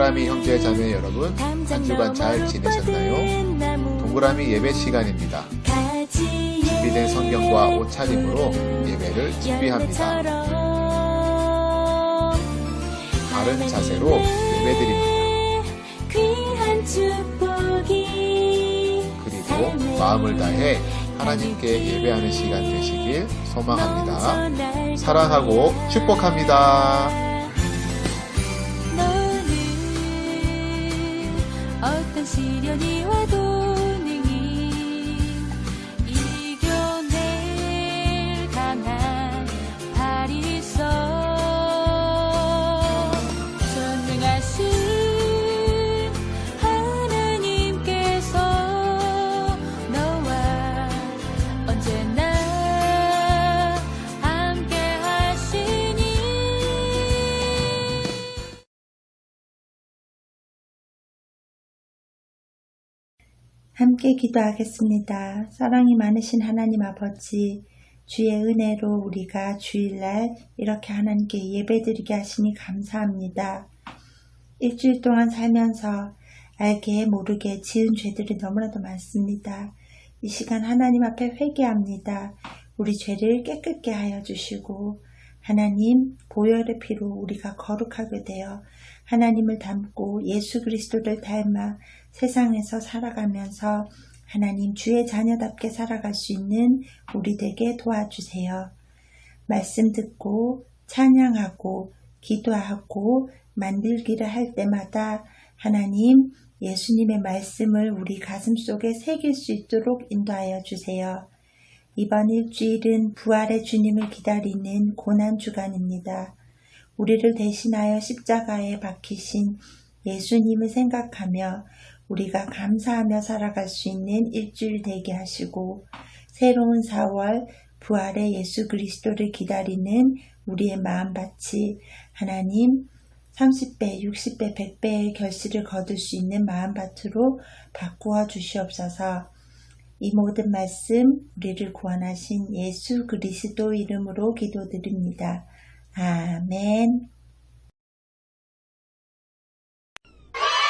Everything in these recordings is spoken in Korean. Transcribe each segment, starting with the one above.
동그라미 형제 자매 여러분, 한 주간 잘 지내셨나요? 동그라미 예배 시간입니다. 준비된 성경과 옷차림으로 예배를 준비합니다. 바른 자세로 예배드립니다. 그리고 마음을 다해 하나님께 예배하는 시간 되시길 소망합니다. 사랑하고 축복합니다. 어떤 시련이 와도 능히 이겨낼 강한 발이 있어. 전능하신 하나님께서 너와 언제나 함께 하시니. 함께 기도하겠습니다. 사랑이 많으신 하나님 아버지, 주의 은혜로 우리가 주일날 이렇게 하나님께 예배드리게 하시니 감사합니다. 일주일 동안 살면서 알게 모르게 지은 죄들이 너무나도 많습니다. 이 시간 하나님 앞에 회개합니다. 우리 죄를 깨끗게 하여 주시고 하나님 보혈의 피로 우리가 거룩하게 되어 하나님을 닮고 예수 그리스도를 닮아 세상에서 살아가면서 하나님 주의 자녀답게 살아갈 수 있는 우리 되게 도와주세요. 말씀 듣고 찬양하고 기도하고 만들기를 할 때마다 하나님 예수님의 말씀을 우리 가슴 속에 새길 수 있도록 인도하여 주세요. 이번 일주일은 부활의 주님을 기다리는 고난주간입니다. 우리를 대신하여 십자가에 박히신 예수님을 생각하며 우리가 감사하며 살아갈 수 있는 일주일 되게 하시고 새로운 4월 부활의 예수 그리스도를 기다리는 우리의 마음밭이 하나님 30배, 60배, 100배의 결실을 거둘 수 있는 마음밭으로 바꾸어 주시옵소서. 이 모든 말씀 우리를 구원하신 예수 그리스도 이름으로 기도드립니다. 아멘. More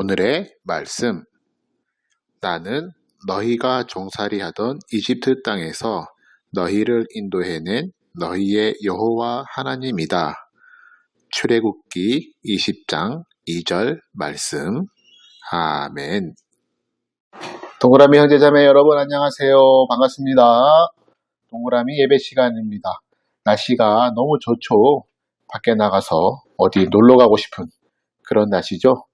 오늘의 말씀. 나는 너희가 종살이하던 이집트 땅에서 너희를 인도해낸 너희의 여호와 하나님이다. 출애굽기 20장 2절 말씀. 아멘. 동그라미 형제자매 여러분 안녕하세요. 반갑습니다. 동그라미 예배 시간입니다. 날씨가 너무 좋죠. 밖에 나가서 어디 놀러 가고 싶은 그런 날씨죠.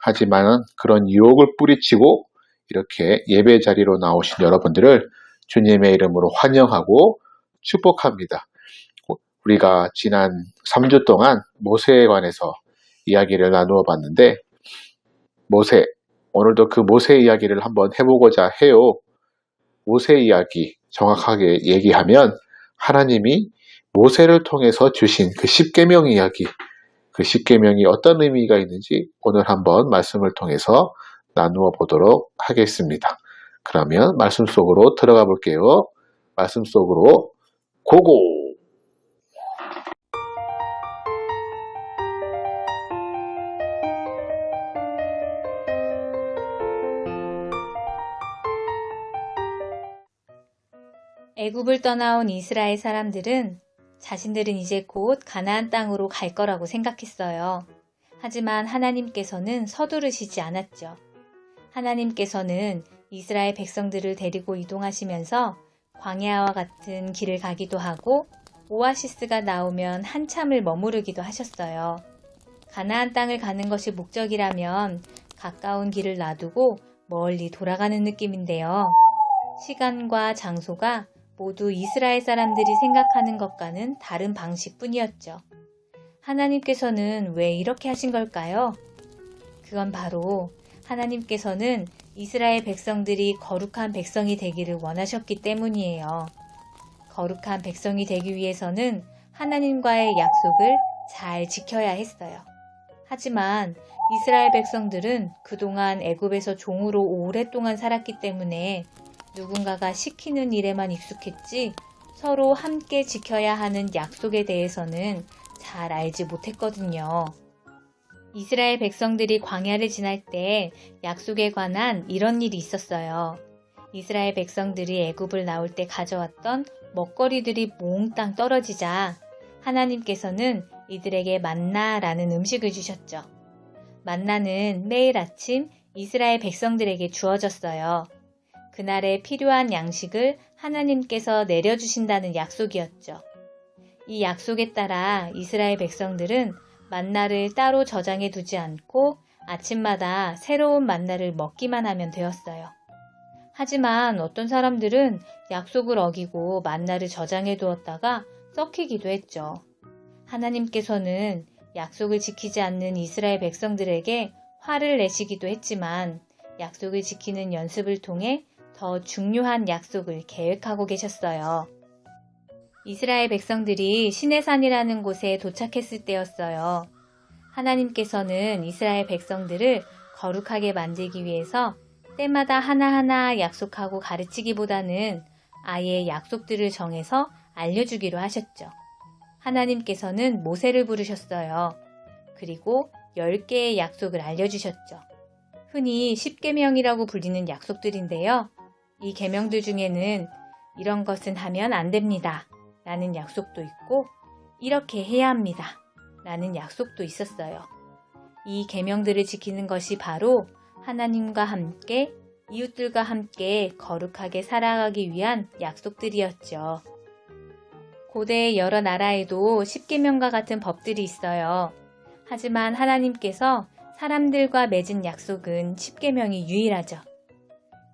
하지만 그런 유혹을 뿌리치고 이렇게 예배 자리로 나오신 여러분들을 주님의 이름으로 환영하고 축복합니다. 우리가 지난 3주 동안 모세에 관해서 이야기를 나누어 봤는데 모세, 오늘도 그 모세 이야기를 한번 해보고자 해요. 모세 이야기 정확하게 얘기하면 하나님이 모세를 통해서 주신 그 십계명 이야기, 그 십계명이 어떤 의미가 있는지 오늘 한번 말씀을 통해서 나누어 보도록 하겠습니다. 그러면 말씀 속으로 들어가 볼게요. 말씀 속으로 고고! 애굽을 떠나온 이스라엘 사람들은 자신들은 이제 곧 가나안 땅으로 갈 거라고 생각했어요. 하지만 하나님께서는 서두르시지 않았죠. 하나님께서는 이스라엘 백성들을 데리고 이동하시면서 광야와 같은 길을 가기도 하고 오아시스가 나오면 한참을 머무르기도 하셨어요. 가나안 땅을 가는 것이 목적이라면 가까운 길을 놔두고 멀리 돌아가는 느낌인데요. 시간과 장소가 모두 이스라엘 사람들이 생각하는 것과는 다른 방식뿐이었죠. 하나님께서는 왜 이렇게 하신 걸까요? 그건 바로 하나님께서는 이스라엘 백성들이 거룩한 백성이 되기를 원하셨기 때문이에요. 거룩한 백성이 되기 위해서는 하나님과의 약속을 잘 지켜야 했어요. 하지만 이스라엘 백성들은 그동안 애굽에서 종으로 오랫동안 살았기 때문에 누군가가 시키는 일에만 익숙했지 서로 함께 지켜야 하는 약속에 대해서는 잘 알지 못했거든요. 이스라엘 백성들이 광야를 지날 때 약속에 관한 이런 일이 있었어요. 이스라엘 백성들이 애굽을 나올 때 가져왔던 먹거리들이 몽땅 떨어지자 하나님께서는 이들에게 만나라는 음식을 주셨죠. 만나는 매일 아침 이스라엘 백성들에게 주어졌어요. 그날에 필요한 양식을 하나님께서 내려주신다는 약속이었죠. 이 약속에 따라 이스라엘 백성들은 만나를 따로 저장해 두지 않고 아침마다 새로운 만나를 먹기만 하면 되었어요. 하지만 어떤 사람들은 약속을 어기고 만나를 저장해 두었다가 썩히기도 했죠. 하나님께서는 약속을 지키지 않는 이스라엘 백성들에게 화를 내시기도 했지만 약속을 지키는 연습을 통해 더 중요한 약속을 계획하고 계셨어요. 이스라엘 백성들이 시내산이라는 곳에 도착했을 때였어요. 하나님께서는 이스라엘 백성들을 거룩하게 만들기 위해서 때마다 하나하나 약속하고 가르치기보다는 아예 약속들을 정해서 알려주기로 하셨죠. 하나님께서는 모세를 부르셨어요. 그리고 10개의 약속을 알려주셨죠. 흔히 십계명이라고 불리는 약속들인데요. 이 계명들 중에는 이런 것은 하면 안 됩니다. 라는 약속도 있고 이렇게 해야 합니다. 라는 약속도 있었어요. 이 계명들을 지키는 것이 바로 하나님과 함께 이웃들과 함께 거룩하게 살아가기 위한 약속들이었죠. 고대의 여러 나라에도 십계명과 같은 법들이 있어요. 하지만 하나님께서 사람들과 맺은 약속은 십계명이 유일하죠.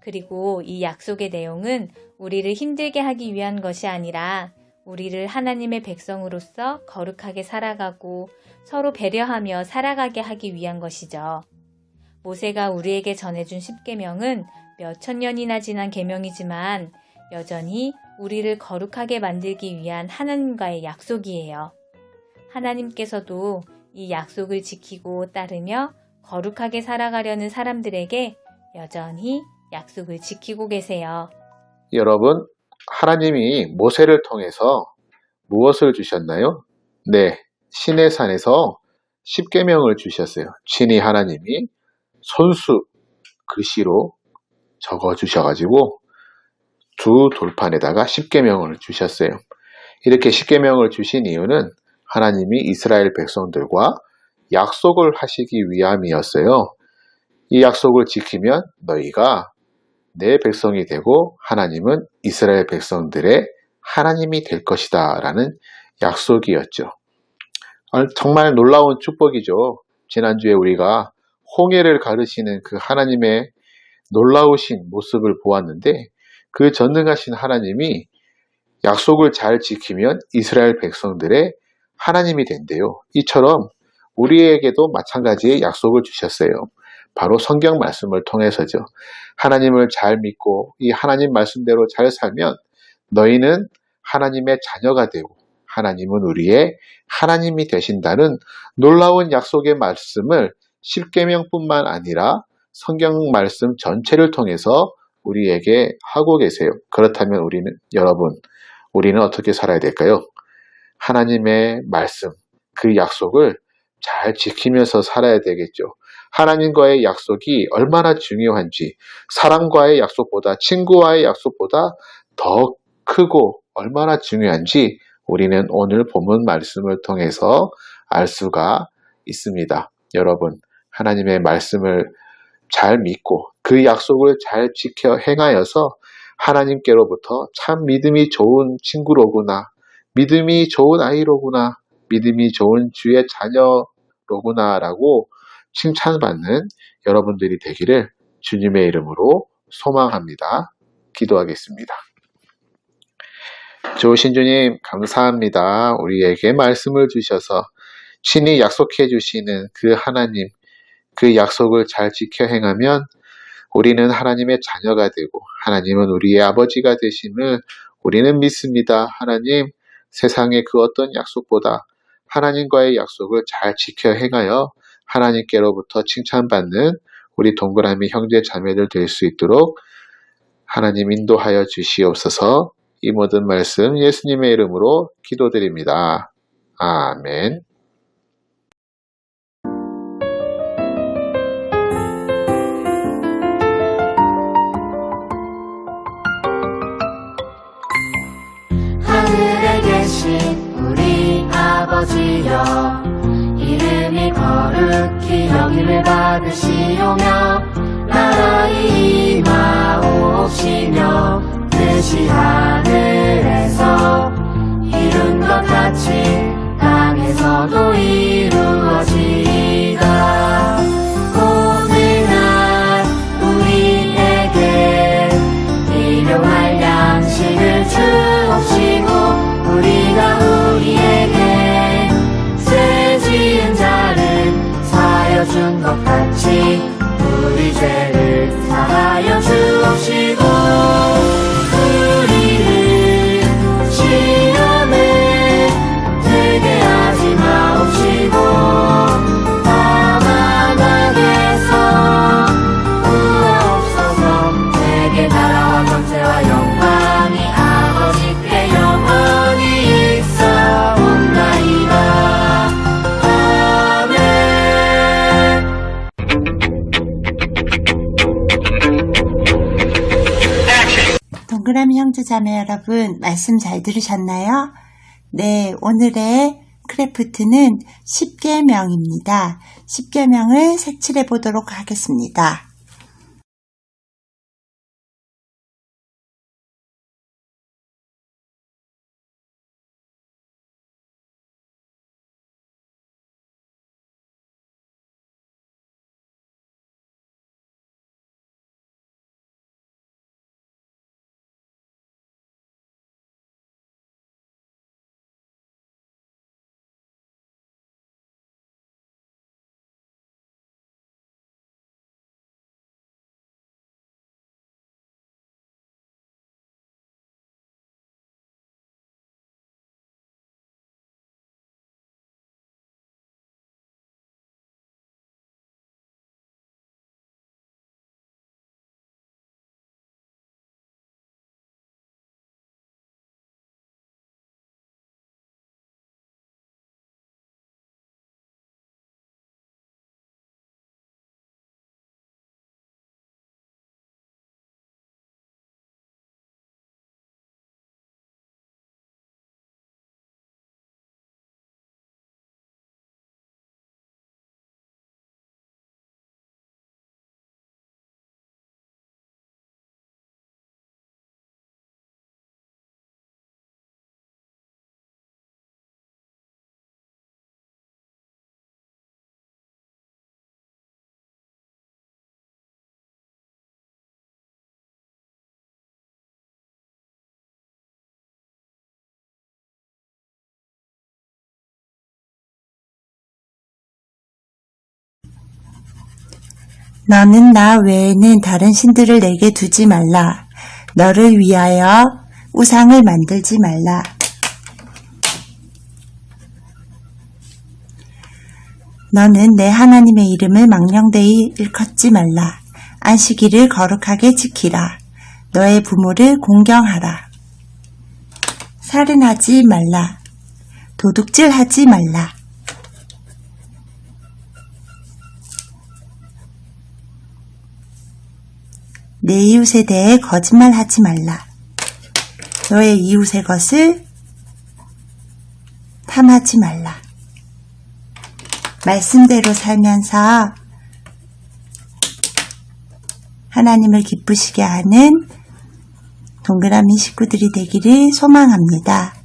그리고 이 약속의 내용은 우리를 힘들게 하기 위한 것이 아니라 우리를 하나님의 백성으로서 거룩하게 살아가고 서로 배려하며 살아가게 하기 위한 것이죠. 모세가 우리에게 전해준 십계명은 몇천 년이나 지난 계명이지만 여전히 우리를 거룩하게 만들기 위한 하나님과의 약속이에요. 하나님께서도 이 약속을 지키고 따르며 거룩하게 살아가려는 사람들에게 여전히 약속을 지키고 계세요. 여러분, 하나님이 모세를 통해서 무엇을 주셨나요? 네, 시내산에서 십계명을 주셨어요. 친히 하나님이 손수 글씨로 적어 주셔가지고 두 돌판에다가 십계명을 주셨어요. 이렇게 십계명을 주신 이유는 하나님이 이스라엘 백성들과 약속을 하시기 위함이었어요. 이 약속을 지키면 너희가 내 백성이 되고 하나님은 이스라엘 백성들의 하나님이 될 것이다 라는 약속이었죠. 정말 놀라운 축복이죠. 지난주에 우리가 홍해를 가르시는 그 하나님의 놀라우신 모습을 보았는데 그 전능하신 하나님이 약속을 잘 지키면 이스라엘 백성들의 하나님이 된대요. 이처럼 우리에게도 마찬가지의 약속을 주셨어요. 바로 성경 말씀을 통해서죠. 하나님을 잘 믿고 이 하나님 말씀대로 잘 살면 너희는 하나님의 자녀가 되고 하나님은 우리의 하나님이 되신다는 놀라운 약속의 말씀을 십계명뿐만 아니라 성경 말씀 전체를 통해서 우리에게 하고 계세요. 그렇다면 우리는 어떻게 살아야 될까요? 하나님의 말씀, 그 약속을 잘 지키면서 살아야 되겠죠. 하나님과의 약속이 얼마나 중요한지, 사람과의 약속보다, 친구와의 약속보다 더 크고 얼마나 중요한지 우리는 오늘 본문 말씀을 통해서 알 수가 있습니다. 여러분, 하나님의 말씀을 잘 믿고 그 약속을 잘 지켜 행하여서 하나님께로부터 참 믿음이 좋은 친구로구나, 믿음이 좋은 아이로구나, 믿음이 좋은 주의 자녀로구나 라고 칭찬받는 여러분들이 되기를 주님의 이름으로 소망합니다. 기도하겠습니다. 좋으신 주님 감사합니다. 우리에게 말씀을 주셔서 친히 약속해 주시는 그 하나님, 그 약속을 잘 지켜 행하면 우리는 하나님의 자녀가 되고 하나님은 우리의 아버지가 되심을 우리는 믿습니다. 하나님, 세상의 그 어떤 약속보다 하나님과의 약속을 잘 지켜 행하여 하나님께로부터 칭찬받는 우리 동그라미 형제 자매들 될 수 있도록 하나님 인도하여 주시옵소서. 이 모든 말씀 예수님의 이름으로 기도드립니다. 아멘. 하늘에 계신 우리 아버지여, 이름이 거룩히 여김을 받으시오며 나라의 임하옵시며 뜻이 하늘에서 이룬 것 같이 땅에서도 이루어지이다. 오늘날 우리에게 일용할 양식을 주옵시고 우리가 우리에게 죄 지은 자를 사하여 준 것 같이 우리 죄를 사하여 주옵시고 우리를 시험에 들게 하지 마옵시고 다만 악에서 구하옵소서. 내게 나라와 권세와 영광이 아버지께 영원히 있사옵나이다. 아멘. 동그라미 형제자매 여러분, 말씀 잘 들으셨나요? 네, 오늘의 크래프트는 십계명입니다. 십계명을 색칠해 보도록 하겠습니다. 너는 나 외에는 다른 신들을 내게 두지 말라. 너를 위하여 우상을 만들지 말라. 너는 내 하나님의 이름을 망령되이 일컫지 말라. 안식일을 거룩하게 지키라. 너의 부모를 공경하라. 살인하지 말라. 도둑질하지 말라. 내 이웃에 대해 거짓말하지 말라. 너의 이웃의 것을 탐하지 말라. 말씀대로 살면서 하나님을 기쁘시게 하는 동그라미 식구들이 되기를 소망합니다.